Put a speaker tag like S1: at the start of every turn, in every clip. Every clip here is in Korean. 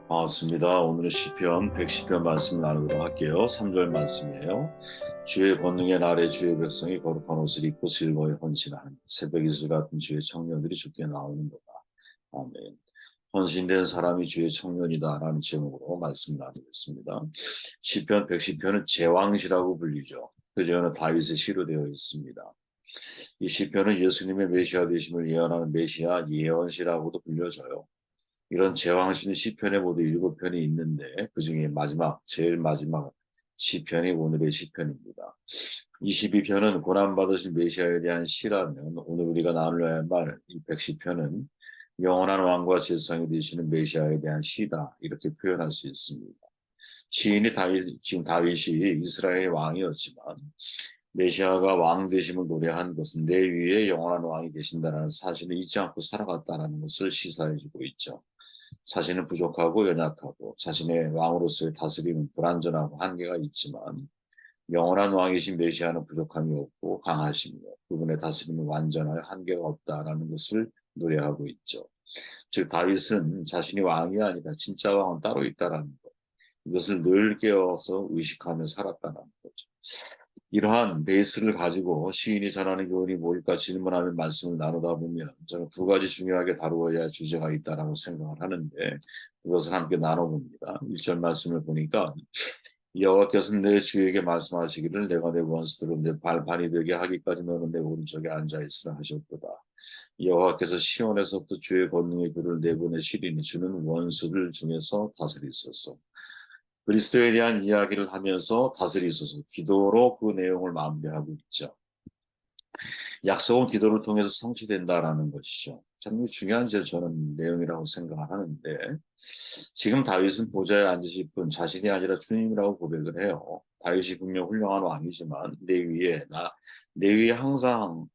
S1: 반갑습니다. 오늘은 시편 110편 말씀 나누도록 할게요. 3절 말씀이에요. 주의 권능의 날에 주의 백성이 거룩한 옷을 입고 즐거이 헌신하는 새벽 이슬 같은 주의 청년들이 주께 나오는도다. 아멘. 헌신된 사람이 주의 청년이다 라는 제목으로 말씀 나누겠습니다. 시편 110편은 제왕시라고 불리죠. 그 전에는 다윗의 시로 되어 있습니다. 이 시편은 예수님의 메시아 되심을 예언하는 메시아 예언시라고도 불려져요. 이런 제왕신 시편에 모두 7편이 있는데 그중에 제일 마지막 시편이 오늘의 시편입니다. 22편은 고난받으신 메시아에 대한 시라면 오늘 우리가 나누려야 할 말, 이 110편은 영원한 왕과 제사장이 되시는 메시아에 대한 시다 이렇게 표현할 수 있습니다. 지금 다윗이 이스라엘의 왕이었지만 메시아가 왕 되심을 노래한 것은 내 위에 영원한 왕이 계신다는 사실을 잊지 않고 살아갔다는 것을 시사해주고 있죠. 자신은 부족하고 연약하고 자신의 왕으로서의 다스림은 불완전하고 한계가 있지만 영원한 왕이신 메시아는 부족함이 없고 강하시며 그분의 다스림은 완전하여 한계가 없다라는 것을 노래하고 있죠. 즉 다윗은 자신이 왕이 아니라 진짜 왕은 따로 있다라는 것. 이것을 늘 깨어서 의식하며 살았다는 거죠. 이러한 베이스를 가지고 시인이 전하는 교훈이 뭘까 질문하는 말씀을 나누다 보면 저는 두 가지 중요하게 다루어야 할 주제가 있다라고 생각을 하는데 그것을 함께 나눠봅니다. 1절 말씀을 보니까 여호와께서는 내 주에게 말씀하시기를 내가 내 원수들을 내 발판이 되게 하기까지 너는 내 오른쪽에 앉아 있으라 하셨도다. 여호와께서 시온에서부터 주의 권능의 글을 내보내시리니 주는 원수들 중에서 다스리소서. 그리스도에 대한 이야기를 하면서 다스리소서 기도로 그 내용을 마무리하고 있죠. 약속은 기도를 통해서 성취된다라는 것이죠. 참 중요한 저는 내용이라고 생각을 하는데 지금 다윗은 보좌에 앉으실 분 자신이 아니라 주님이라고 고백을 해요. 다윗이 분명 훌륭한 왕이지만 내 위에 항상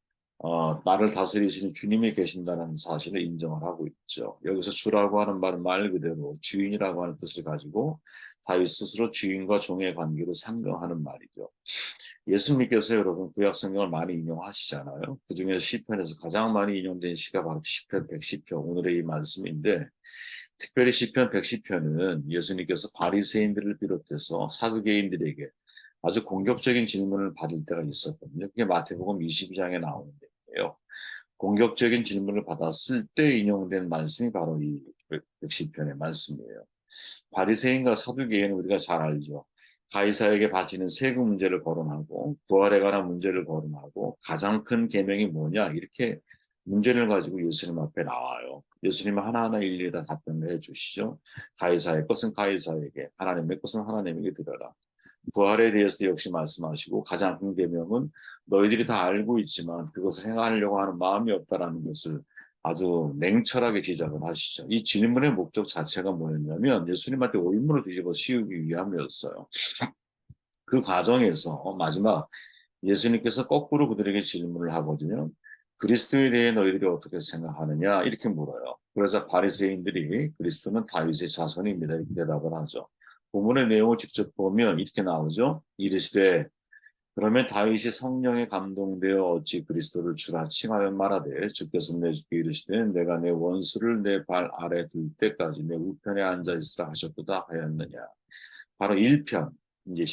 S1: 나를 다스리시는 주님이 계신다는 사실을 인정을 하고 있죠. 여기서 주라고 하는 말은 말 그대로 주인이라고 하는 뜻을 가지고 다윗 스스로 주인과 종의 관계를 상정하는 말이죠. 예수님께서 여러분 구약 성경을 많이 인용하시잖아요. 그중에서 시편에서 가장 많이 인용된 시가 바로 시편 110편 오늘의 이 말씀인데 특별히 시편 110편은 예수님께서 바리새인들을 비롯해서 사두개인들에게 아주 공격적인 질문을 받을 때가 있었거든요. 그게 마태복음 22장에 나오는 데예요. 공격적인 질문을 받았을 때 인용된 말씀이 바로 이 110편의 말씀이에요. 바리새인과 사두개인은 우리가 잘 알죠. 가이사에게 바치는 세금 문제를 거론하고 부활에 관한 문제를 거론하고 가장 큰 계명이 뭐냐 이렇게 문제를 가지고 예수님 앞에 나와요. 예수님은 하나하나 일일이 다 답변을 해주시죠. 가이사의 것은 가이사에게 하나님의 것은 하나님에게 드려라. 부활에 대해서도 역시 말씀하시고 가장 큰 계명은 너희들이 다 알고 있지만 그것을 행하려고 하는 마음이 없다라는 것을 아주 냉철하게 지적을 하시죠. 이 질문의 목적 자체가 뭐였냐면 예수님한테 올문을 뒤집어 씌우기 위함이었어요. 그 과정에서 마지막 예수님께서 거꾸로 그들에게 질문을 하거든요. 그리스도에 대해 너희들이 어떻게 생각하느냐 이렇게 물어요. 그러자 바리새인들이 그리스도는 다윗의 자손입니다 이렇게 대답을 하죠. 본문의 내용을 직접 보면 이렇게 나오죠. 이르시되 그러면 다윗이 성령에 감동되어 어찌 그리스도를 주라 칭하여 말하되 주께서 내 주께 이르시되 내가 내 원수를 내 발 아래 둘 때까지 내 우편에 앉아 있으라 하셨도다 하였느냐. 바로 1편 이제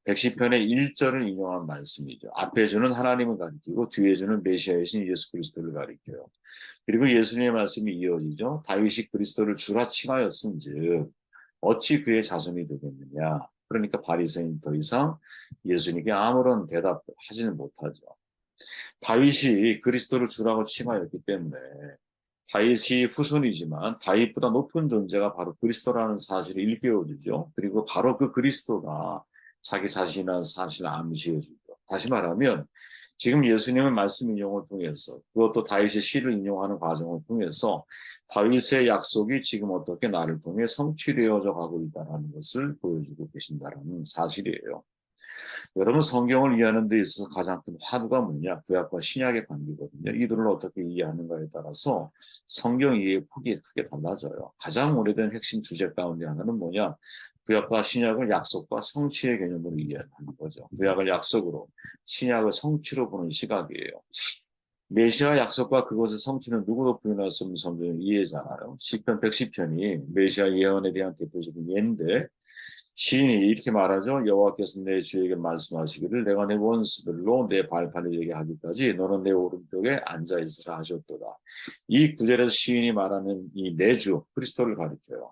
S1: 110편의 1절을 인용한 말씀이죠. 앞에 주는 하나님을 가리키고 뒤에 주는 메시아이신 예수 그리스도를 가리켜요. 그리고 예수님의 말씀이 이어지죠. 다윗이 그리스도를 주라 칭하였은즉 어찌 그의 자손이 되겠느냐. 그러니까 바리새인 더 이상 예수님께 아무런 대답하지는 못하죠. 다윗이 그리스도를 주라고 칭하였기 때문에 다윗이 후손이지만 다윗보다 높은 존재가 바로 그리스도라는 사실을 일깨워주죠. 그리고 바로 그 그리스도가 자기 자신이라는 사실을 암시해주죠. 다시 말하면 지금 예수님의 말씀 인용을 통해서 그것도 다윗의 시를 인용하는 과정을 통해서 다윗의 약속이 지금 어떻게 나를 통해 성취되어져 가고 있다는 것을 보여주고 계신다는 사실이에요. 여러분 성경을 이해하는 데 있어서 가장 큰 화두가 뭐냐? 구약과 신약의 관계거든요. 이들을 어떻게 이해하는가에 따라서 성경 이해의 폭이 크게 달라져요. 가장 오래된 핵심 주제 가운데 하나는 뭐냐? 구약과 신약을 약속과 성취의 개념으로 이해하는 거죠. 구약을 약속으로, 신약을 성취로 보는 시각이에요. 메시아 약속과 그것의 성취는 누구도 부인할 수 없는 성경의 이해잖아요. 시편 110편이 메시아 예언에 대한 대표적인 예인데 시인이 이렇게 말하죠. 여호와께서 내 주에게 말씀하시기를 내가 내 원수들로 내 발판을 되게 하기까지 너는 내 오른쪽에 앉아 있으라 하셨도다. 이 구절에서 시인이 말하는 이 내주 그리스도를 가리켜요.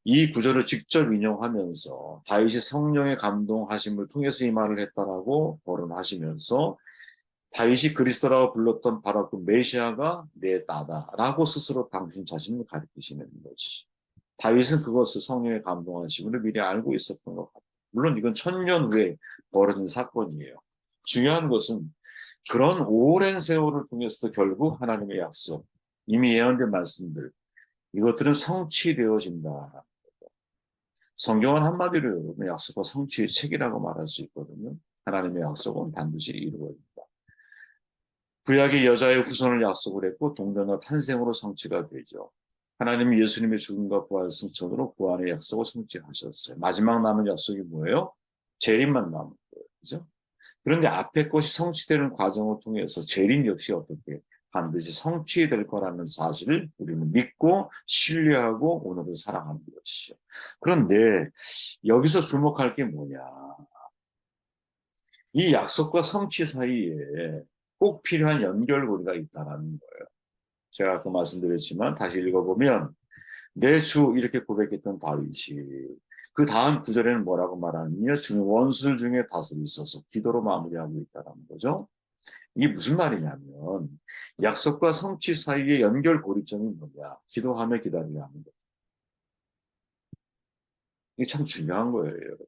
S1: 이 구절을 직접 인용하면서 다윗이 성령의 감동하심을 통해서 이 말을 했다라고 거론하시면서 다윗이 그리스도라고 불렀던 바로 그 메시아가 내 나다라고 스스로 당신 자신을 가리키시는 것이. 다윗은 그것을 성령의 감동하심을 미리 알고 있었던 것 같아요. 물론 이건 천년 후에 벌어진 사건이에요. 중요한 것은 그런 오랜 세월을 통해서도 결국 하나님의 약속, 이미 예언된 말씀들, 이것들은 성취되어진다. 성경은 한마디로 여러분 약속과 성취의 책이라고 말할 수 있거든요. 하나님의 약속은 반드시 이루어진다. 구약의 여자의 후손을 약속을 했고 동정과 탄생으로 성취가 되죠. 하나님이 예수님의 죽음과 부활 승천으로 구원의 약속을 성취하셨어요. 마지막 남은 약속이 뭐예요? 재림만 남은 거예요. 그죠? 그런데 앞에 것이 성취되는 과정을 통해서 재림 역시 어떻게 반드시 성취될 거라는 사실을 우리는 믿고 신뢰하고 오늘을 살아가는 것이죠. 그런데 여기서 주목할 게 뭐냐? 이 약속과 성취 사이에 꼭 필요한 연결고리가 있다는 거예요. 제가 아까 말씀드렸지만 다시 읽어보면 내 주 이렇게 고백했던 다윗이 그 다음 구절에는 뭐라고 말하느냐 주는 원수들 중에 다스리소서 기도로 마무리하고 있다는 거죠. 이게 무슨 말이냐면 약속과 성취 사이의 연결 고리점이 뭐냐 기도하며 기다려야 하는 거예요. 이게 참 중요한 거예요. 여러분.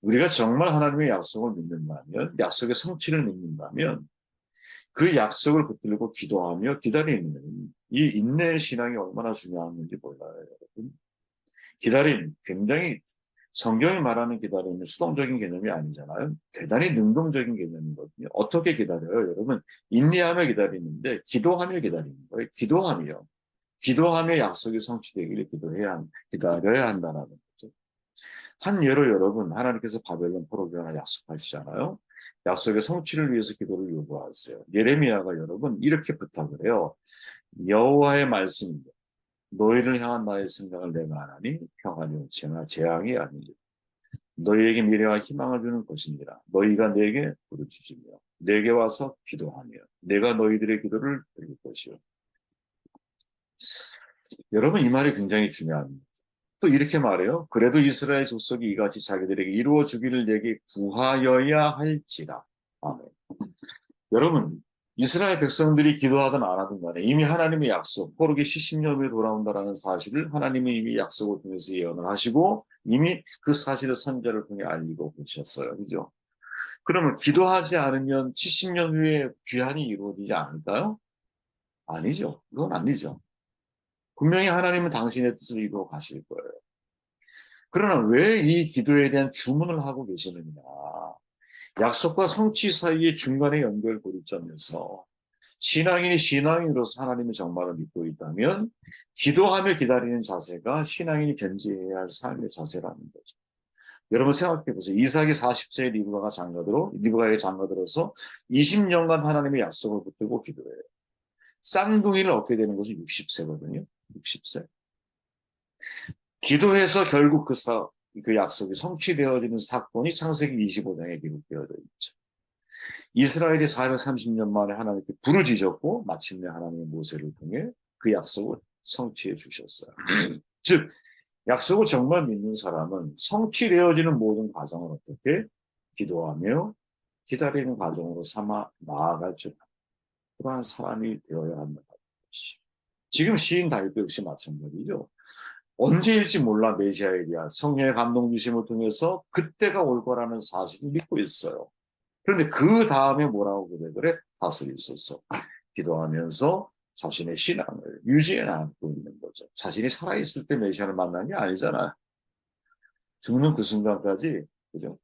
S1: 우리가 정말 하나님의 약속을 믿는다면 약속의 성취를 믿는다면 그 약속을 붙들고 기도하며 기다리는 이 인내의 신앙이 얼마나 중요한지 몰라요, 여러분. 기다림, 굉장히 성경이 말하는 기다림은 수동적인 개념이 아니잖아요. 대단히 능동적인 개념이거든요. 어떻게 기다려요, 여러분? 인내하며 기다리는데 기도하며 기다리는 거예요. 기도하며. 기도하며 약속이 성취되기를 기다려야 한다는 거죠. 한 예로 여러분, 하나님께서 바벨론 포로기를 약속하시잖아요. 약속의 성취를 위해서 기도를 요구하세요. 예레미야가 여러분 이렇게 부탁을 해요. 여호와의 말씀입니다. 너희를 향한 나의 생각을 내가 하나니 평안이 오체나 재앙이 아니니 너희에게 미래와 희망을 주는 것이니라. 너희가 내게 부르짖으며 내게 와서 기도하며 내가 너희들의 기도를 들을 것이요. 여러분 이 말이 굉장히 중요합니다. 또 이렇게 말해요. 그래도 이스라엘 족속이 이같이 자기들에게 이루어 주기를 내게 구하여야 할지라. 아멘. 여러분, 이스라엘 백성들이 기도하든 안 하든 간에 이미 하나님의 약속, 포로기 70년 후에 돌아온다라는 사실을 하나님이 이미 약속을 통해서 예언을 하시고 이미 그 사실을 선자를 통해 알리고 계셨어요. 그죠? 그러면 기도하지 않으면 70년 후에 귀환이 이루어지지 않을까요? 아니죠. 그건 아니죠. 분명히 하나님은 당신의 뜻을 이루어 가실 거예요. 그러나 왜 이 기도에 대한 주문을 하고 계시느냐? 약속과 성취 사이의 중간의 연결 고리점에서 신앙인이 신앙인으로서 하나님의 정말을 믿고 있다면 기도하며 기다리는 자세가 신앙인이 견지해야 할 삶의 자세라는 거죠. 여러분 생각해 보세요. 이삭이 40세에 리브가에게 장가들어서 20년간 하나님의 약속을 붙들고 기도해요. 쌍둥이를 얻게 되는 것은 60세거든요. 60세. 기도해서 결국 그 약속이 성취되어지는 사건이 창세기 25장에 기록되어져 있죠. 이스라엘이 430년 만에 하나님께 부르짖었고 마침내 하나님의 모세를 통해 그 약속을 성취해 주셨어요. 즉 약속을 정말 믿는 사람은 성취되어지는 모든 과정을 어떻게 기도하며 기다리는 과정으로 삼아 나아갈 줄 그러한 사람이 되어야 한다는 것이. 지금 시인 다윗도 역시 마찬가지죠. 언제일지 몰라 메시아에 대한 성령의 감동 주심을 통해서 그때가 올 거라는 사실을 믿고 있어요. 그런데 그 다음에 뭐라고 그래? 다스리소서. 기도하면서 자신의 신앙을 유지해 나가고 있는 거죠. 자신이 살아있을 때 메시아를 만난 게 아니잖아요. 죽는 그 순간까지, 그죠?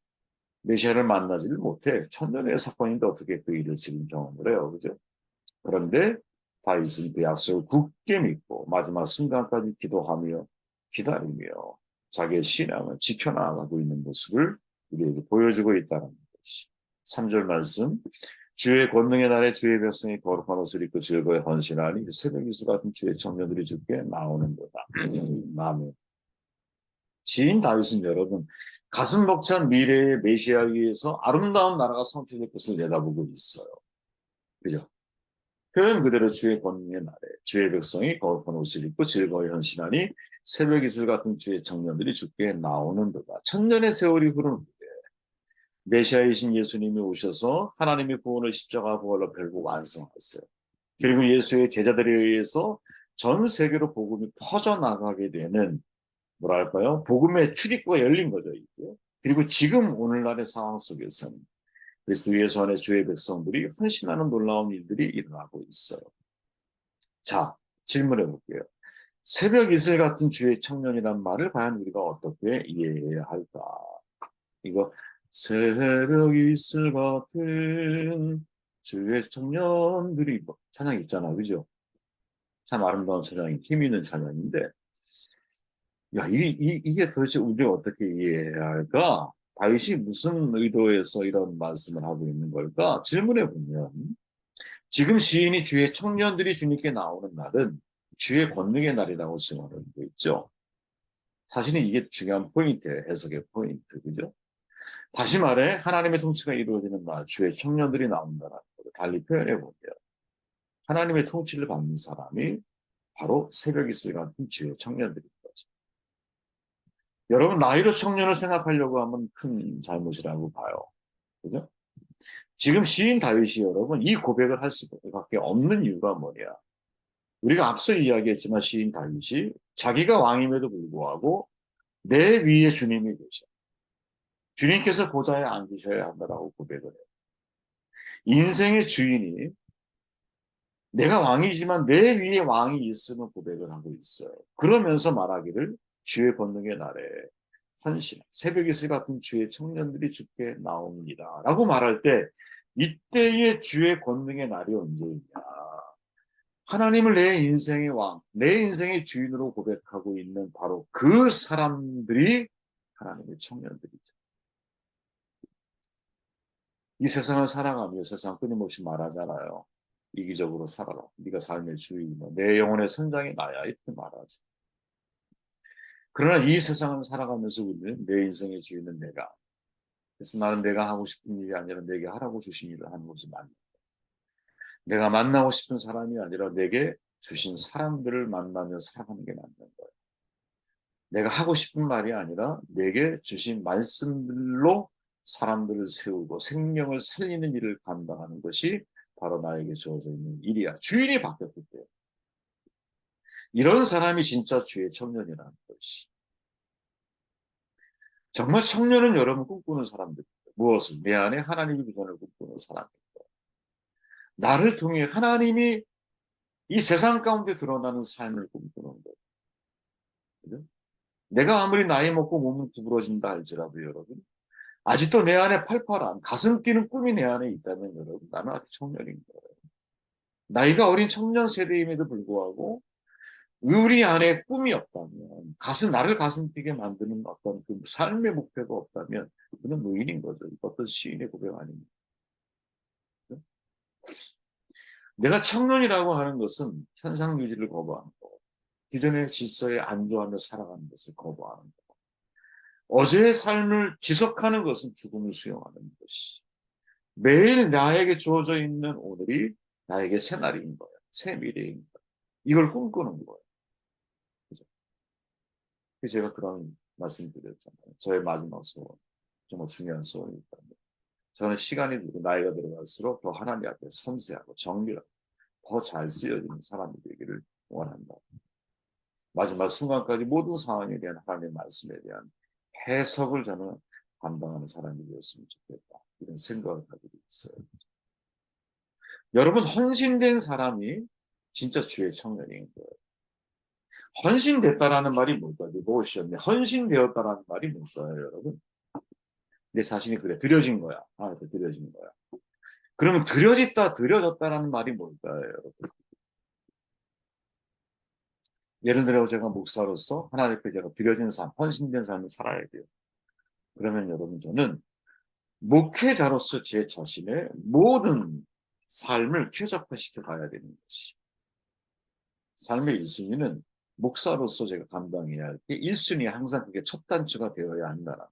S1: 메시아를 만나지를 못해. 천년의 사건인데 어떻게 그 일을 지금 경험을 해요. 그죠? 그런데 다윗은 그 약속을 굳게 믿고 마지막 순간까지 기도하며 기다리며 자기의 신앙을 지켜나가고 있는 모습을 우리에게 보여주고 있다는 것이. 3절 말씀 주의 권능의 날에 주의 백성이 거룩한 옷을 입고 즐거이 헌신하니 새벽 이슬 같은 주의 청년들이 주께 나오는도다. 아멘. 시인 다윗은 여러분 가슴 벅찬 미래의 메시아에 의해서 아름다운 나라가 성취될 것을 내다보고 있어요. 그죠? 표현 그대로 주의 권능의 날에 주의 백성이 거룩한 옷을 입고 즐거이 헌신하니 새벽 이슬 같은 주의 청년들이 주께 나오는도다. 천년의 세월이 흐르는데 메시아이신 예수님이 오셔서 하나님의 구원을 십자가 부활로 결국 완성했어요. 그리고 예수의 제자들에 의해서 전 세계로 복음이 퍼져나가게 되는 뭐랄까요? 복음의 출입구가 열린 거죠. 이게. 그리고 지금 오늘날의 상황 속에서는 그리스도 예수 안에 주의 백성들이 헌신하는 놀라운 일들이 일어나고 있어요. 자, 질문해 볼게요. 새벽 이슬 같은 주의 청년이란 말을 과연 우리가 어떻게 이해해야 할까? 이거 새벽 이슬 같은 주의 청년들이 찬양 있잖아, 그죠? 참 아름다운 찬양이 힘 있는 찬양인데 야, 이게 도대체 우리가 어떻게 이해해야 할까? 다윗이 무슨 의도에서 이런 말씀을 하고 있는 걸까? 질문해 보면, 지금 시인이 주의 청년들이 주님께 나오는 날은 주의 권능의 날이라고 증언하고 있죠. 사실은 이게 중요한 포인트예요. 해석의 포인트. 그죠? 다시 말해, 하나님의 통치가 이루어지는 날, 주의 청년들이 나온다는 걸 달리 표현해 보면, 하나님의 통치를 받는 사람이 바로 새벽 이슬 같은 주의 청년들인 거죠. 여러분, 나이로 청년을 생각하려고 하면 큰 잘못이라고 봐요. 그죠? 지금 시인 다윗이 여러분, 이 고백을 할 수밖에 없는 이유가 뭐냐? 우리가 앞서 이야기했지만 시인 다윗이 자기가 왕임에도 불구하고 내 위에 주님이 계셔. 주님께서 보좌에 앉으셔야 한다라고 고백을 해요. 인생의 주인이 내가 왕이지만 내 위에 왕이 있음을 고백을 하고 있어요. 그러면서 말하기를 주의 권능의 날에 헌신, 새벽 이슬 같은 주의 청년들이 주께 나옵니다. 라고 말할 때 이때의 주의 권능의 날이 언제이냐. 하나님을 내 인생의 왕, 내 인생의 주인으로 고백하고 있는 바로 그 사람들이 하나님의 청년들이죠. 이 세상을 살아가며 세상 끊임없이 말하잖아요. 이기적으로 살아라. 네가 삶의 주인이며 내 영혼의 선장이 나야. 이렇게 말하지. 그러나 이 세상을 살아가면서 우리는 내 인생의 주인은 내가. 그래서 나는 내가 하고 싶은 일이 아니라 내게 하라고 주신 일을 하는 것이 맞는 거야. 내가 만나고 싶은 사람이 아니라 내게 주신 사람들을 만나며 살아가는 게 맞는 거야. 내가 하고 싶은 말이 아니라 내게 주신 말씀들로 사람들을 세우고 생명을 살리는 일을 감당하는 것이 바로 나에게 주어져 있는 일이야. 주인이 바뀌었기 때문에. 이런 사람이 진짜 주의 청년이라는 것이. 정말 청년은 여러분 꿈꾸는 사람들입니다. 무엇을? 내 안에 하나님의 비전을 꿈꾸는 사람입니다. 나를 통해 하나님이 이 세상 가운데 드러나는 삶을 꿈꾸는 거예요. 그죠? 내가 아무리 나이 먹고 몸은 구부러진다 할지라도 여러분, 아직도 내 안에 팔팔한 가슴 뛰는 꿈이 내 안에 있다면 여러분, 나는 아직 청년인 거예요. 나이가 어린 청년 세대임에도 불구하고 우리 안에 꿈이 없다면, 나를 가슴 뛰게 만드는 어떤 그 삶의 목표가 없다면 그는 무인인 거죠. 어떤 시인의 고백 아닙니까? 내가 청년이라고 하는 것은 현상 유지를 거부하는 거고, 기존의 질서에 안주하며 살아가는 것을 거부하는 거고, 어제의 삶을 지속하는 것은 죽음을 수용하는 것이. 매일 나에게 주어져 있는 오늘이 나에게 새 날인 거예요. 새 미래인 거예요. 이걸 꿈꾸는 거예요. 그죠? 그래서 제가 그런 말씀 드렸잖아요. 저의 마지막 소원, 정말 중요한 소원이 있다면. 저는 시간이 들고 나이가 들어갈수록 더 하나님 앞에 섬세하고 정밀하고 더 잘 쓰여지는 사람이 되기를 원한다. 마지막 순간까지 모든 상황에 대한 하나님의 말씀에 대한 해석을 저는 감당하는 사람이 되었으면 좋겠다. 이런 생각을 가지고 있어요. 여러분, 헌신된 사람이 진짜 주의 청년인 거예요. 헌신됐다라는 말이 뭘까요? 무엇이었네. 헌신되었다라는 말이 뭘까요, 여러분? 내 자신이 그래. 드려진 거야. 하나님께 드려진 거야. 그러면 드려졌다라는 말이 뭘까요, 여러분? 예를 들어 제가 목사로서 하나님께 제가 드려진 삶, 헌신된 삶을 살아야 돼요. 그러면 여러분 저는 목회자로서 제 자신의 모든 삶을 최적화시켜 가야 되는 것이. 삶의 1순위는 목사로서 제가 감당해야 할 게 1순위 항상 그게 첫 단추가 되어야 한다는.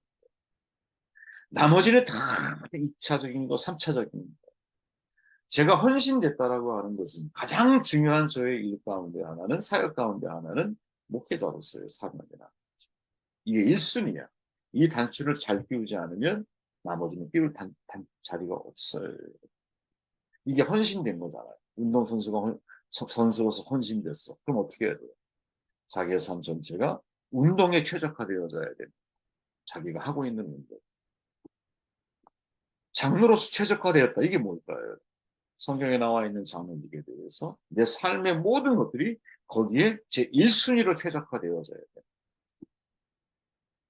S1: 나머지는 다 2차적인 거, 3차적인 거. 제가 헌신됐다라고 하는 것은 가장 중요한 저의 일 가운데 하나는, 사역 가운데 하나는 목회자로서의 삶이다. 이게 1순위야. 이 단추를 잘 끼우지 않으면 나머지는 끼울 자리가 없어요. 이게 헌신된 거잖아요. 운동선수가 선수로서 헌신됐어. 그럼 어떻게 해야 돼요? 자기의 삶 전체가 운동에 최적화되어져야 됩니다. 자기가 하고 있는 운동. 장로로서 최적화되었다. 이게 뭘까요? 성경에 나와 있는 장로들에 대해서 내 삶의 모든 것들이 거기에 제 1순위로 최적화되어져야 돼요.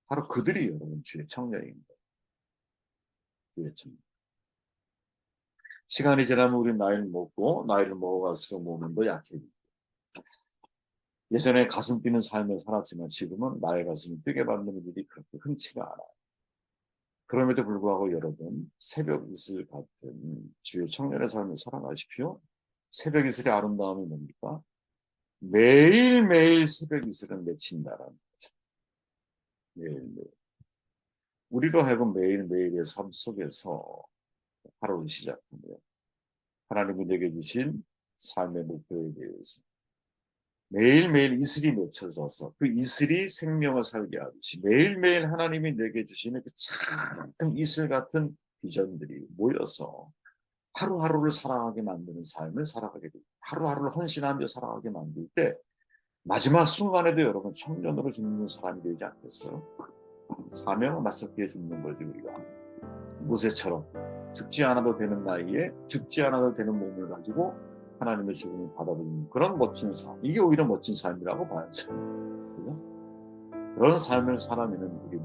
S1: 바로 그들이 여러분 주의 청년입니다. 주의 청년. 시간이 지나면 우리 나이를 먹고 나이를 먹어갈수록 몸은 더 약해집니다. 예전에 가슴 뛰는 삶을 살았지만 지금은 나의 가슴을 뛰게 만드는 일이 그렇게 흔치가 않아요. 그럼에도 불구하고 여러분 새벽 이슬 같은 주의 청년의 삶을 살아가십시오. 새벽 이슬의 아름다움이 뭡니까? 매일매일 새벽 이슬은 맺힌다라는 거죠. 매일매일. 우리로 하여금 매일매일의 삶 속에서 하루를 시작하며 하나님이 내게 주신 삶의 목표에 대해서 매일매일 이슬이 맺혀져서 그 이슬이 생명을 살게 하듯이 매일매일 하나님이 내게 주시는 그 작은 이슬 같은 비전들이 모여서 하루하루를 살아가게 만드는 삶을 살아가게 됩니다. 하루하루를 헌신하며 살아가게 만들 때 마지막 순간에도 여러분 청년으로 죽는 사람이 되지 않겠어요? 사명을 맞섰기에 죽는 거지 우리가. 모세처럼 죽지 않아도 되는 나이에 죽지 않아도 되는 몸을 가지고 하나님의 죽음을 받아들이는 그런 멋진 삶. 이게 오히려 멋진 삶이라고 봐야죠. 그런 삶을 살아내는 우리